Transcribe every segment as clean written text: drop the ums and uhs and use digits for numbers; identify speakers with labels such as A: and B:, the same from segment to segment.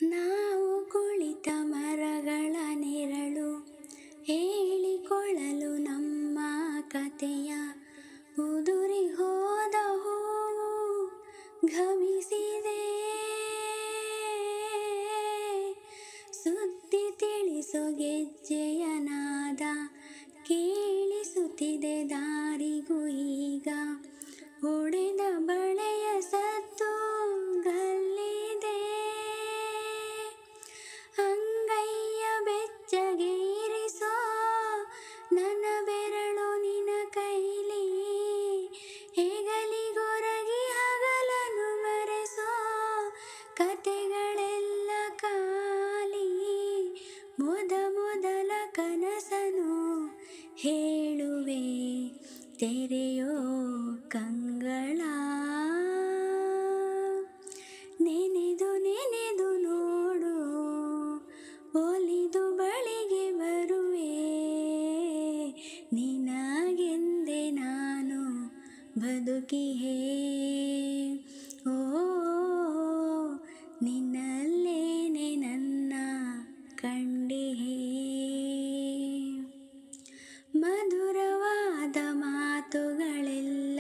A: ನಾವು ಕುಳಿತ ಮರಗಳ ನೆರಳು ಹೇಳಿಕೊಳ್ಳಲು ನಮ್ಮ ಕಥೆಯ ಉದುರಿ ಹೋದ ಹೂವು ಘಮಿಸಿದೆ. ಸುದ್ದಿ ತಿಳಿಸೋ ಗೆಜ್ಜೆಯ ನಾದ ಕೇಳಿಸುತ್ತಿದೆ ದಾರಿಗೂ ಈಗ. ಒಡೆದ ಬಳೆಯ ಸದ್ದು ಗಲ್ಲಿದೆ. ಅಂಗೈಯ ಬೆಚ್ಚಗೆ ಇರಿಸೋ ನನ್ನ ಬೆರಳು ನಿನ ಕೈಲಿ. ಹೆಗಲಿಗೊರಗಿ ಹಗಲನ್ನು ಮರೆಸೋ ಕತೆಗಳೆಲ್ಲ ಖಾಲಿ. ಮೊದಲ ಕನಸನು ಹೇಳುವೆ ತೆರೆಯೋ ಕಂಗಳ. ನೆನೆದು ನೋಡು ಒಲಿದು ಬಳಿಗೆ ಬರುವೆ. ನಿನಗೆಂದೆ ನಾನು ಬದುಕಿಹೇ. ಓ ನಿನ್ನಲ್ಲೇನೆ ನನ್ನ ಕಂಡಿಹೇ. ಮಧುರವಾದ ಮಾತುಗಳೆಲ್ಲ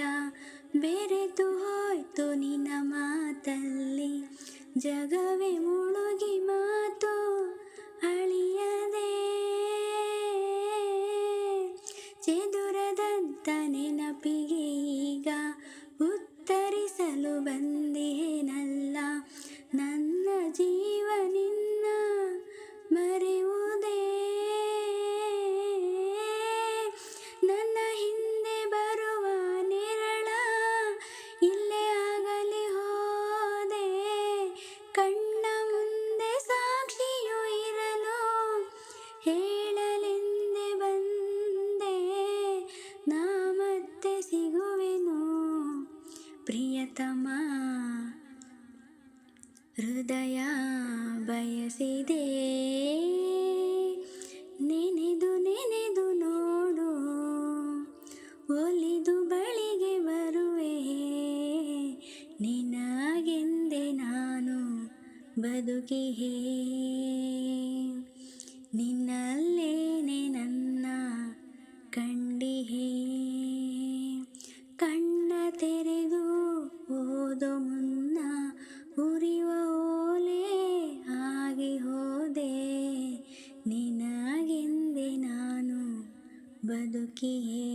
A: ಬೆರೆತು ಹೋಯ್ತು ನಿನ್ನ ಮಾತಲ್ಲಿ. ಜಗವೇ ಮುಳುಗಿ ಮಾತು ಅಳಿಯದೆ. ಚೆದುರದಂತ ನೆನಪಿಗೆ ಈಗ ಉತ್ತರಿಸಲು ಬಂದೇನಲ್ಲ. ನನ್ನ ಜೀವ ನಿನ್ನ ಮರೆಯುವುದೇ. ನನ್ನ ಹಿಂದೆ ಬರುವ ನೆರಳ ಇಲ್ಲೇ ಆಗಲಿ ಹೋದೆ. ಕಣ್ಣ ಮುಂದೆ ಸಾಕ್ಷಿಯು ಇರಲು ಹೇಳಲೆಂದೇ ಬಂದೆ. ನಾ ಮತ್ತೆ ಸಿಗುವೆನು ಪ್ರಿಯತಮ. ಹೃದಯ ಬಯಸಿದೆ. ನೆನೆದು ನೋಡು ಒಲಿದು ಬಳಿಗೆ ಬರುವೆ. ನಿನಗೆಂದೆ ನಾನು ಬದುಕಿಹೇ. ನಿನ್ನಲ್ಲೇನೆ ನನ್ನ ಕಂಡಿಹೇ. ಕಣ್ಣ ತೆರೆದು ಓದೋ ಮುನ್ನ ಉರಿವ ಓಲೆ ಆಗಿ ಹೋದೆ. ನಿನಗೆಂದೆ ನಾನು ಬದುಕಿಹೇ.